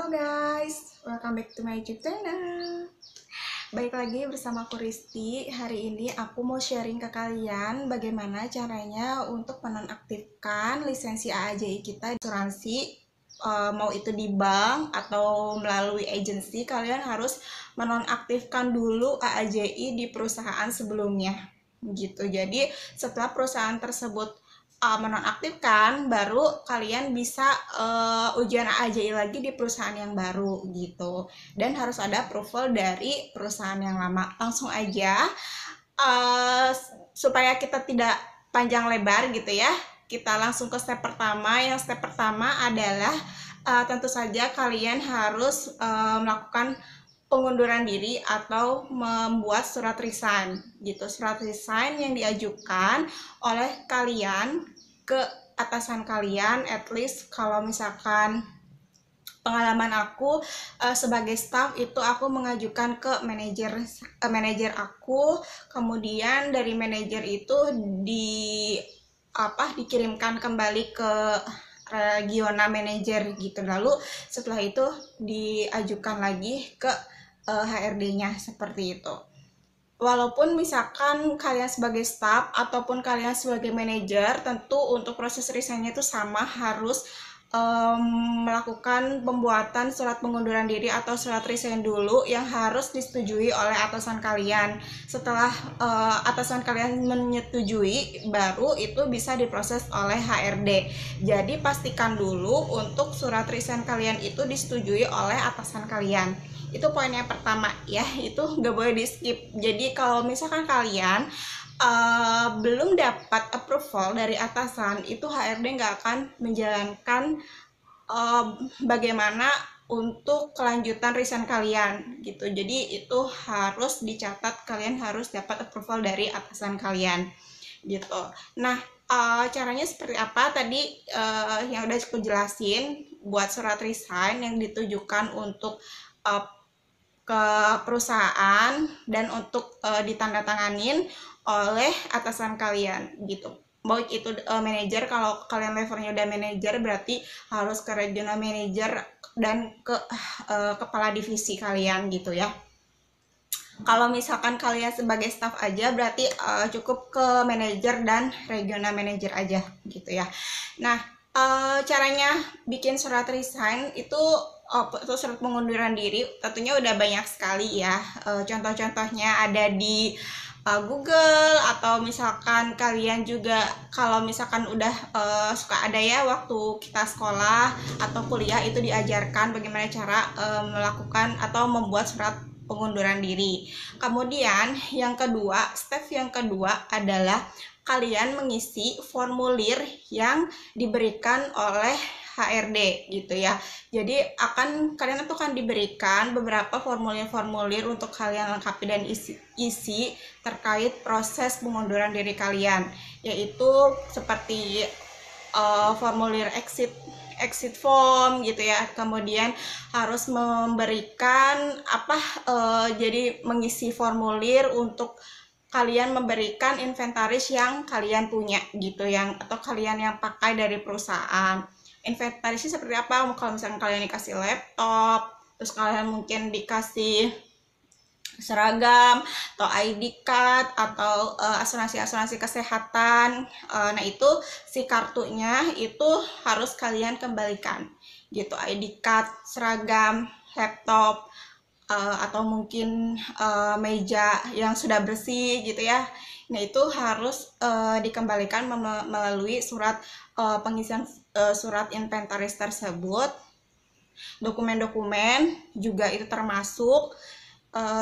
Halo guys, welcome back to my YouTube channel. Baik lagi bersama aku Risti. Hari ini aku mau sharing ke kalian bagaimana caranya untuk menonaktifkan lisensi AAJI kita di asuransi. Mau itu di bank atau melalui agensi, kalian harus menonaktifkan dulu AAJI di perusahaan sebelumnya gitu. Jadi setelah perusahaan tersebut menonaktifkan, baru kalian bisa ujian AAJI lagi di perusahaan yang baru gitu, dan harus ada approval dari perusahaan yang lama. Langsung aja, supaya kita tidak panjang lebar gitu ya, kita langsung ke step pertama. Yang step pertama adalah tentu saja kalian harus melakukan pengunduran diri atau membuat surat resign gitu. Surat resign yang diajukan oleh kalian ke atasan kalian. At least kalau misalkan pengalaman aku sebagai staff itu, aku mengajukan ke manajer aku, kemudian dari manajer itu dikirimkan kembali ke regional manager gitu. Lalu setelah itu diajukan lagi ke HRD-nya seperti itu. Walaupun misalkan kalian sebagai staff ataupun kalian sebagai manajer, tentu untuk proses resign-nya itu sama, harus melakukan pembuatan surat pengunduran diri atau surat resign dulu yang harus disetujui oleh atasan kalian. Setelah atasan kalian menyetujui, baru itu bisa diproses oleh HRD. Jadi pastikan dulu untuk surat resign kalian itu disetujui oleh atasan kalian. Itu poin yang pertama ya, itu nggak boleh di skip. Jadi kalau misalkan kalian belum dapat approval dari atasan, itu HRD nggak akan menjalankan bagaimana untuk kelanjutan resign kalian gitu. Jadi itu harus dicatat, kalian harus dapat approval dari atasan kalian gitu. Nah, caranya seperti apa tadi yang udah aku jelasin. Buat surat resign yang ditujukan untuk ke perusahaan dan untuk ditandatanganin oleh atasan kalian gitu. Baik itu manajer, kalau kalian levelnya udah manajer berarti harus ke regional manager dan ke kepala divisi kalian gitu ya. Kalau misalkan kalian sebagai staff aja berarti cukup ke manajer dan regional manager aja gitu ya. Nah, caranya bikin surat resign itu atau surat pengunduran diri tentunya udah banyak sekali ya. Contoh-contohnya ada di Google, atau misalkan kalian juga kalau misalkan udah suka ada ya, waktu kita sekolah atau kuliah itu diajarkan bagaimana cara melakukan atau membuat surat pengunduran diri. Kemudian yang kedua, step yang kedua adalah kalian mengisi formulir yang diberikan oleh HRD gitu ya. Jadi kalian itu kan diberikan beberapa formulir-formulir untuk kalian lengkapi dan isi terkait proses pengunduran diri kalian, yaitu seperti formulir exit form gitu ya. Kemudian harus memberikan jadi mengisi formulir untuk kalian memberikan inventaris yang kalian punya gitu, atau kalian yang pakai dari perusahaan. Inventarisnya seperti apa? Kalau misalkan kalian dikasih laptop, terus kalian mungkin dikasih seragam atau ID card atau asuransi kesehatan, nah itu si kartunya itu harus kalian kembalikan gitu. ID card, seragam, laptop, atau mungkin meja yang sudah bersih gitu ya. Nah itu harus dikembalikan melalui surat pengisian surat inventaris tersebut. Dokumen-dokumen juga itu termasuk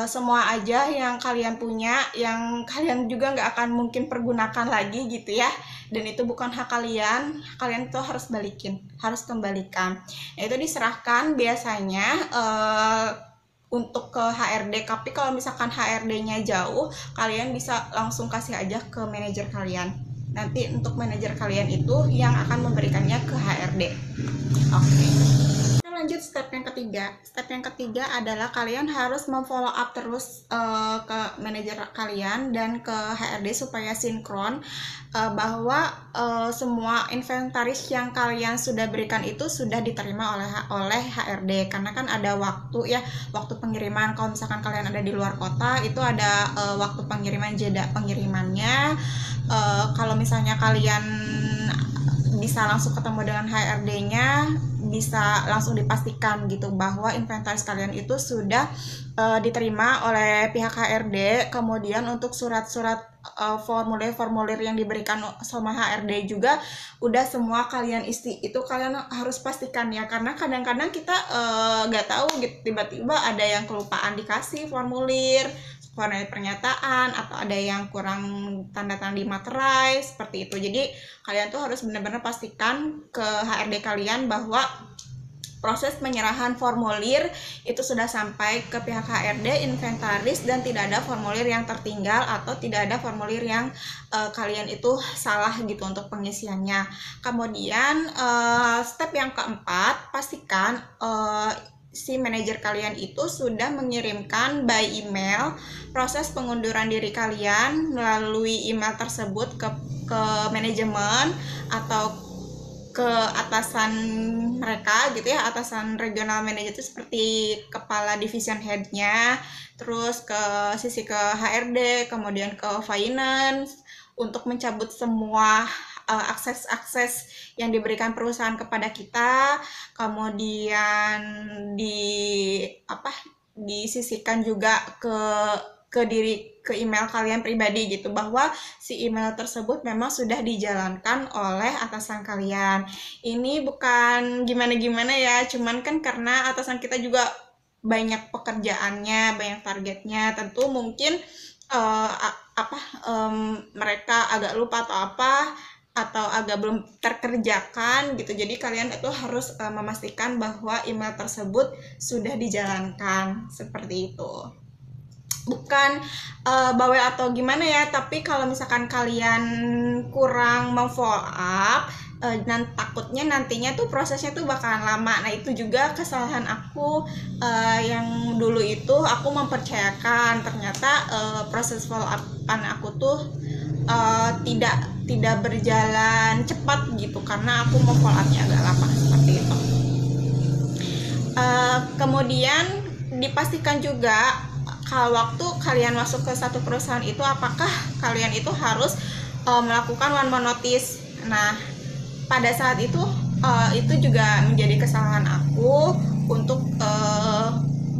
semua aja yang kalian punya, yang kalian juga nggak akan mungkin pergunakan lagi gitu ya, dan itu bukan hak kalian, kalian tuh harus harus kembalikan. Nah itu diserahkan biasanya untuk ke HRD, tapi kalau misalkan HRD-nya jauh, kalian bisa langsung kasih aja ke manajer kalian. Nanti untuk manajer kalian itu yang akan memberikannya ke HRD. Oke. Kita lanjut step yang ketiga. Step yang ketiga adalah kalian harus memfollow up terus ke manajer kalian dan ke HRD supaya sinkron bahwa semua inventaris yang kalian sudah berikan itu sudah diterima oleh HRD, karena kan ada waktu ya, waktu pengiriman. Kalau misalkan kalian ada di luar kota itu ada waktu pengiriman, jeda pengirimannya. Kalau misalnya kalian bisa langsung ketemu dengan HRD-nya, bisa langsung dipastikan gitu bahwa inventaris kalian itu sudah diterima oleh pihak HRD. Kemudian untuk surat-surat formulir-formulir yang diberikan sama HRD juga udah semua kalian isi. Itu kalian harus pastikan ya, karena kadang-kadang kita nggak tahu gitu, tiba-tiba ada yang kelupaan dikasih formulir pernyataan, atau ada yang kurang tanda tangan di materai seperti itu. Jadi kalian tuh harus benar-benar pastikan ke HRD kalian bahwa proses penyerahan formulir itu sudah sampai ke pihak HRD inventaris dan tidak ada formulir yang tertinggal atau tidak ada formulir yang kalian itu salah gitu untuk pengisiannya. Kemudian step yang keempat, pastikan si manajer kalian itu sudah mengirimkan by email proses pengunduran diri kalian melalui email tersebut ke manajemen atau ke atasan mereka gitu ya, atasan regional manager itu seperti kepala division headnya, terus ke sisi ke HRD, kemudian ke finance untuk mencabut semua akses-akses yang diberikan perusahaan kepada kita. Kemudian disisihkan juga ke email kalian pribadi gitu, bahwa si email tersebut memang sudah dijalankan oleh atasan kalian. Ini bukan gimana-gimana ya, cuman kan karena atasan kita juga banyak pekerjaannya, banyak targetnya, tentu mungkin mereka agak lupa atau agak belum terkerjakan gitu. Jadi kalian itu harus memastikan bahwa email tersebut sudah dijalankan seperti itu. Bukan bawel atau gimana ya, tapi kalau misalkan kalian kurang memfollow up, takutnya nantinya tuh prosesnya tuh bakalan lama. Nah itu juga kesalahan aku yang dulu itu, aku mempercayakan ternyata proses follow up-an aku tuh tidak berjalan cepat gitu, karena aku mau follow up-nya agak lama seperti itu. Kemudian dipastikan juga kalau waktu kalian masuk ke satu perusahaan itu, apakah kalian itu harus melakukan one month notice. Nah pada saat itu juga menjadi kesalahan aku untuk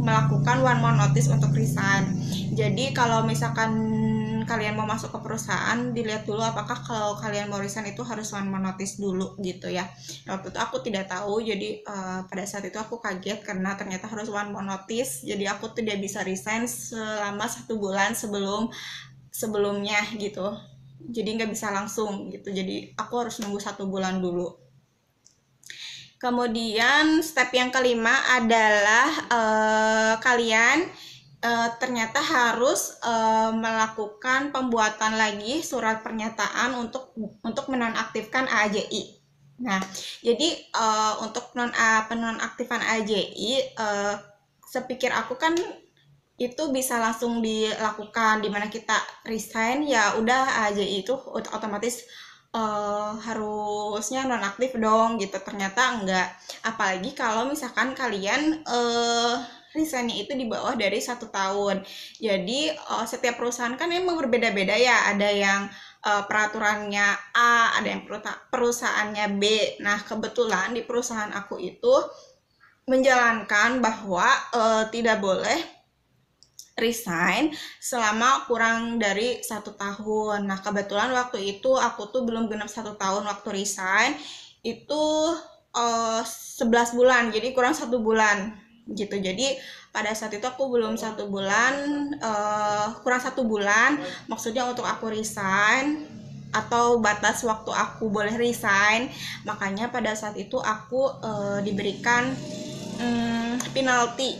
melakukan one month notice untuk resign. Jadi kalau misalkan kalian mau masuk ke perusahaan, dilihat dulu apakah kalau kalian mau resign itu harus one month notice dulu gitu ya. Waktu itu aku tidak tahu, jadi pada saat itu aku kaget karena ternyata harus one month notice. Jadi aku tidak bisa resign selama 1 bulan sebelumnya gitu. Jadi nggak bisa langsung gitu, jadi aku harus nunggu 1 bulan dulu. Kemudian step yang kelima adalah kalian ternyata harus melakukan pembuatan lagi surat pernyataan untuk menonaktifkan AJI. Nah, jadi untuk penonaktifan AJI, sepikir aku kan itu bisa langsung dilakukan, dimana kita resign ya udah AJI itu otomatis harusnya nonaktif dong gitu. Ternyata enggak, apalagi kalau misalkan kalian resignnya itu di bawah dari 1 tahun. Jadi setiap perusahaan kan emang berbeda-beda ya, ada yang peraturannya A, ada yang perusahaannya B. Nah kebetulan di perusahaan aku itu menjalankan bahwa tidak boleh resign selama kurang dari 1 tahun. Nah kebetulan waktu itu aku tuh belum genap 1 tahun waktu resign, itu 11 bulan, jadi kurang 1 bulan gitu. Jadi pada saat itu aku belum 1 bulan, kurang 1 bulan maksudnya untuk aku resign atau batas waktu aku boleh resign. Makanya pada saat itu aku diberikan penalti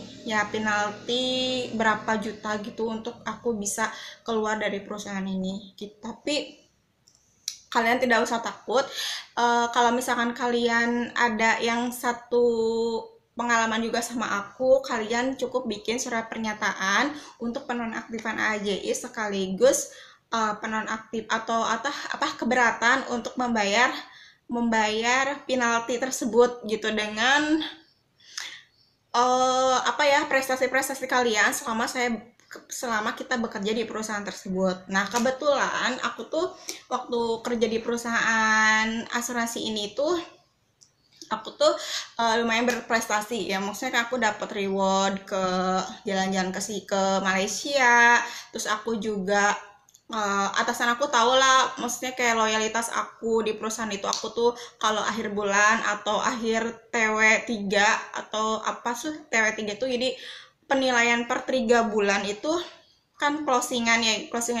berapa juta gitu untuk aku bisa keluar dari perusahaan ini gitu. Tapi kalian tidak usah takut, kalau misalkan kalian ada yang satu pengalaman juga sama aku, kalian cukup bikin surat pernyataan untuk penonaktifan AJI sekaligus penonaktif atau apa keberatan untuk membayar penalti tersebut gitu dengan prestasi-prestasi kalian selama kita bekerja di perusahaan tersebut. Nah, kebetulan aku tuh waktu kerja di perusahaan asuransi ini tuh aku tuh lumayan berprestasi ya, maksudnya aku dapat reward ke jalan-jalan ke Malaysia, terus aku juga atasan aku tahu lah, maksudnya kayak loyalitas aku di perusahaan itu. Aku tuh kalau akhir bulan atau akhir TW3 atau apa sih TW3 tuh, jadi penilaian per 3 bulan itu kan closingan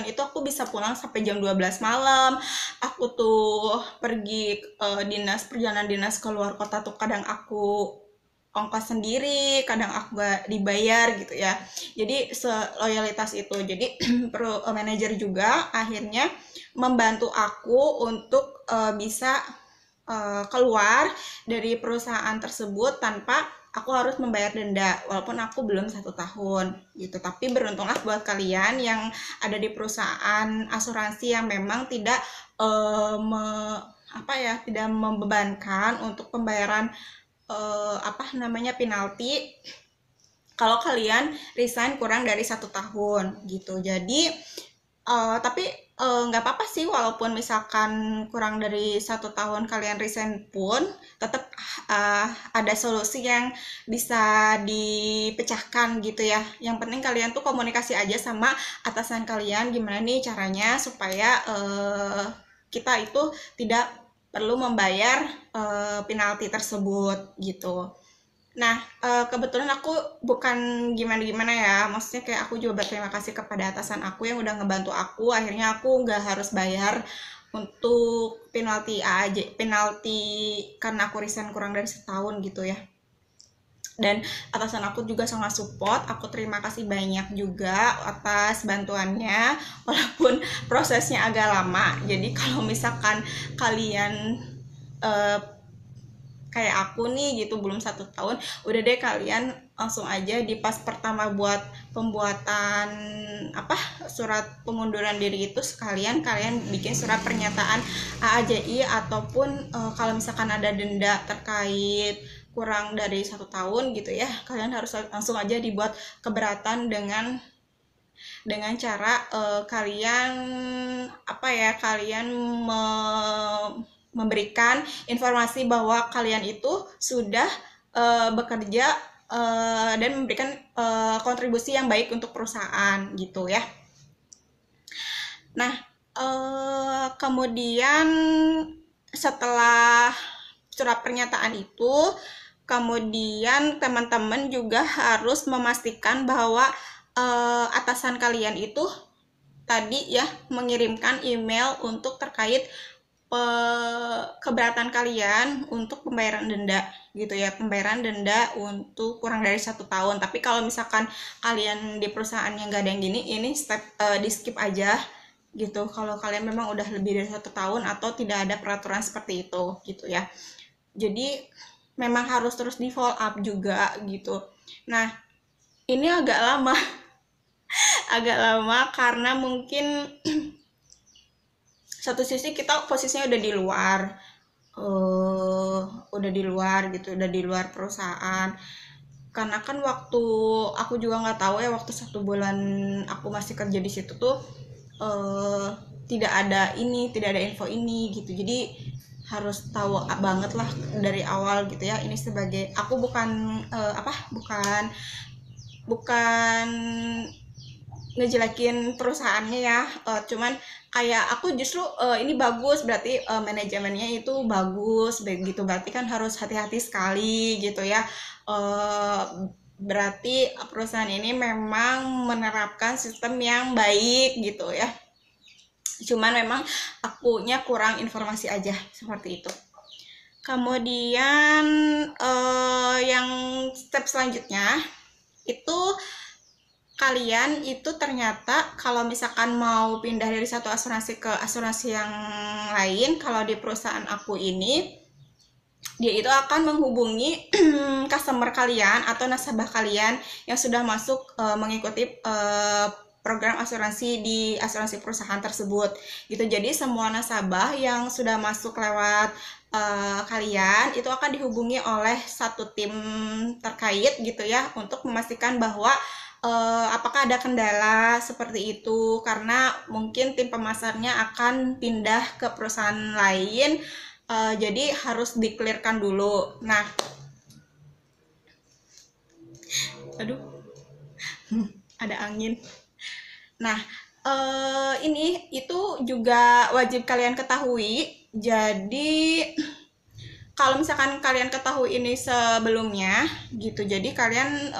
itu aku bisa pulang sampai jam 12 malam. Aku tuh pergi perjalanan dinas ke luar kota tuh kadang aku ongkos sendiri, kadang aku gak dibayar gitu ya. Jadi loyalitas itu. Jadi manajer juga akhirnya membantu aku untuk bisa keluar dari perusahaan tersebut tanpa aku harus membayar denda, walaupun aku belum 1 tahun gitu. Tapi beruntunglah buat kalian yang ada di perusahaan asuransi yang memang tidak tidak membebankan untuk pembayaran penalti kalau kalian resign kurang dari 1 tahun gitu. Jadi tapi nggak apa-apa sih, walaupun misalkan kurang dari 1 tahun kalian resign pun tetap ada solusi yang bisa dipecahkan gitu ya. Yang penting kalian tuh komunikasi aja sama atasan kalian gimana nih caranya supaya kita itu tidak perlu membayar penalti tersebut gitu. Nah, kebetulan aku bukan gimana-gimana ya, maksudnya kayak aku juga berterima kasih kepada atasan aku yang udah ngebantu aku, akhirnya aku nggak harus bayar untuk penalti karena aku resign kurang dari 1 tahun gitu ya. Dan atasan aku juga sangat support, aku terima kasih banyak juga atas bantuannya, walaupun prosesnya agak lama. Jadi kalau misalkan kalian kayak aku nih gitu belum 1 tahun, udah deh kalian langsung aja di pas pertama buat pembuatan surat pengunduran diri itu sekalian kalian bikin surat pernyataan AAJI, ataupun kalau misalkan ada denda terkait kurang dari 1 tahun gitu ya, kalian harus langsung aja dibuat keberatan dengan cara kalian memberikan informasi bahwa kalian itu sudah bekerja dan memberikan kontribusi yang baik untuk perusahaan gitu ya. Nah, kemudian setelah surat pernyataan itu, kemudian teman-teman juga harus memastikan bahwa atasan kalian itu tadi ya mengirimkan email untuk terkait keberatan kalian untuk pembayaran denda gitu ya, pembayaran denda untuk kurang dari 1 tahun. Tapi kalau misalkan kalian di perusahaan yang gak ada yang gini, ini step di skip aja gitu kalau kalian memang udah lebih dari 1 tahun atau tidak ada peraturan seperti itu gitu ya. Jadi memang harus terus di follow up juga gitu. Nah, ini agak lama karena mungkin satu sisi kita posisinya udah di luar gitu, udah di luar perusahaan. Karena kan waktu aku juga nggak tahu ya, waktu 1 bulan aku masih kerja di situ tuh tidak ada info ini gitu. Jadi harus tahu banget lah dari awal gitu ya. Ini sebagai aku bukan ngejelekin perusahaannya ya, cuman kayak aku justru ini bagus, berarti manajemennya itu bagus begitu, berarti kan harus hati-hati sekali gitu ya. Berarti perusahaan ini memang menerapkan sistem yang baik gitu ya. Cuman memang akunya kurang informasi aja seperti itu. Kemudian yang step selanjutnya itu kalian itu ternyata kalau misalkan mau pindah dari satu asuransi ke asuransi yang lain, kalau di perusahaan aku ini dia itu akan menghubungi customer kalian atau nasabah kalian yang sudah masuk mengikuti program asuransi di asuransi perusahaan tersebut gitu. Jadi semua nasabah yang sudah masuk lewat kalian itu akan dihubungi oleh satu tim terkait gitu ya, untuk memastikan bahwa apakah ada kendala seperti itu, karena mungkin tim pemasarnya akan pindah ke perusahaan lain, jadi harus di-clearkan dulu. Nah, aduh, ada angin. Nah, ini itu juga wajib kalian ketahui. Jadi kalau misalkan kalian ketahui ini sebelumnya gitu, jadi kalian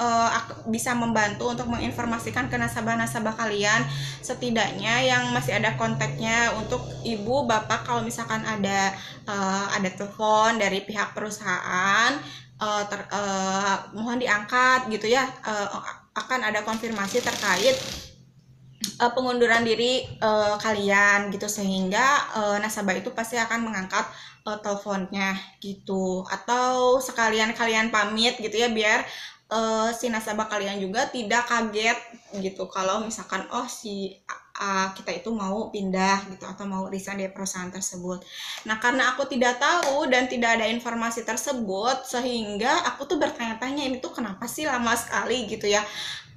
bisa membantu untuk menginformasikan ke nasabah-nasabah kalian, setidaknya yang masih ada kontaknya, untuk ibu bapak kalau misalkan ada telepon dari pihak perusahaan, mohon diangkat gitu ya, akan ada konfirmasi terkait pengunduran diri kalian gitu, sehingga nasabah itu pasti akan mengangkat teleponnya gitu, atau sekalian kalian pamit gitu ya, biar si nasabah kalian juga tidak kaget gitu kalau misalkan si kita itu mau pindah gitu atau mau resign dari perusahaan tersebut. Nah, karena aku tidak tahu dan tidak ada informasi tersebut, sehingga aku tuh bertanya-tanya, ini tuh kenapa sih lama sekali gitu ya,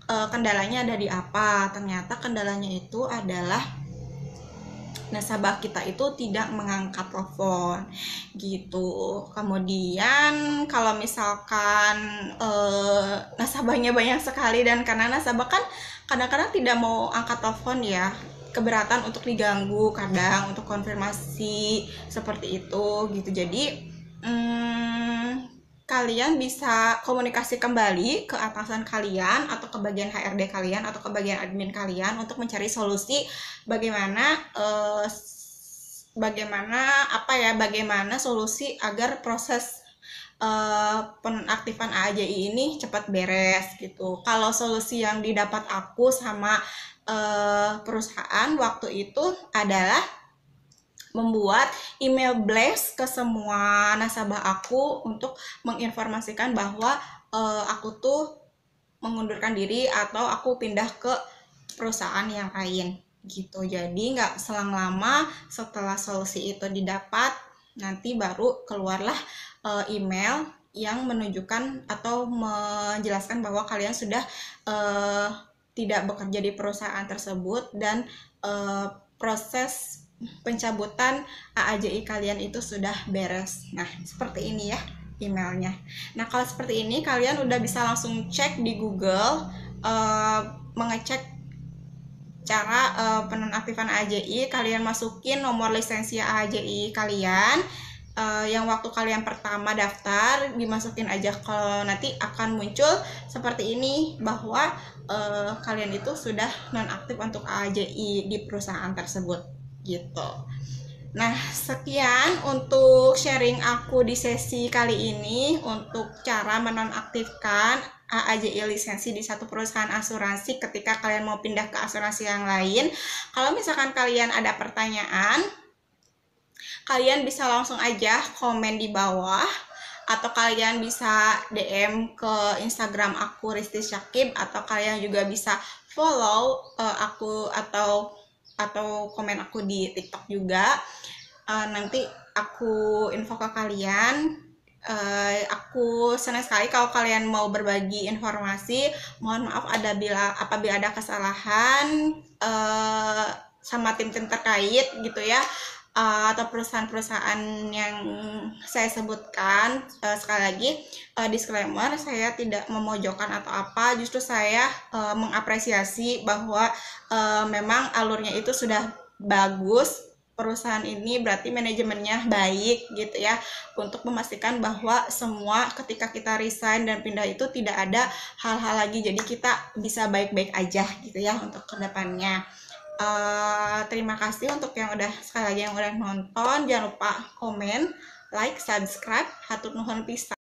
kendalanya ada di apa. Ternyata kendalanya itu adalah nasabah kita itu tidak mengangkat telepon gitu. Kemudian kalau misalkan nasabahnya banyak sekali, dan karena nasabah kan kadang-kadang tidak mau angkat telepon ya, keberatan untuk diganggu kadang untuk konfirmasi seperti itu gitu. Jadi kalian bisa komunikasi kembali ke atasan kalian atau ke bagian HRD kalian atau ke bagian admin kalian untuk mencari solusi bagaimana solusi agar proses penaktifan AAJI ini cepat beres gitu. Kalau solusi yang didapat aku sama perusahaan waktu itu adalah membuat email blast ke semua nasabah aku untuk menginformasikan bahwa aku tuh mengundurkan diri atau aku pindah ke perusahaan yang lain gitu. Jadi nggak selang lama setelah solusi itu didapat, nanti baru keluarlah email yang menunjukkan atau menjelaskan bahwa kalian sudah tidak bekerja di perusahaan tersebut, dan proses pencabutan AAJI kalian itu sudah beres. Nah, seperti ini ya emailnya. Nah, kalau seperti ini kalian udah bisa langsung cek di Google, mengecek cara penonaktifan AAJI. Kalian masukin nomor lisensi AAJI kalian, yang waktu kalian pertama daftar, dimasukin aja. Kalau nanti akan muncul seperti ini bahwa kalian itu sudah nonaktif untuk AAJI di perusahaan tersebut gitu. Nah, sekian untuk sharing aku di sesi kali ini untuk cara menonaktifkan AAJI lisensi di satu perusahaan asuransi ketika kalian mau pindah ke asuransi yang lain. Kalau misalkan kalian ada pertanyaan, kalian bisa langsung aja komen di bawah, atau kalian bisa DM ke Instagram aku Risti Syakib, atau kalian juga bisa follow aku atau komen aku di TikTok juga. Nanti aku info ke kalian. Aku senang sekali kalau kalian mau berbagi informasi. Mohon maaf apabila ada kesalahan sama tim-tim terkait gitu ya, atau perusahaan-perusahaan yang saya sebutkan. Sekali lagi disclaimer, saya tidak memojokkan atau apa, justru saya mengapresiasi bahwa memang alurnya itu sudah bagus. Perusahaan ini berarti manajemennya baik gitu ya, untuk memastikan bahwa semua ketika kita resign dan pindah itu tidak ada hal-hal lagi, jadi kita bisa baik-baik aja gitu ya untuk kedepannya. Terima kasih untuk sekali lagi yang udah nonton. Jangan lupa komen, like, subscribe. Hatur nuhun pisan.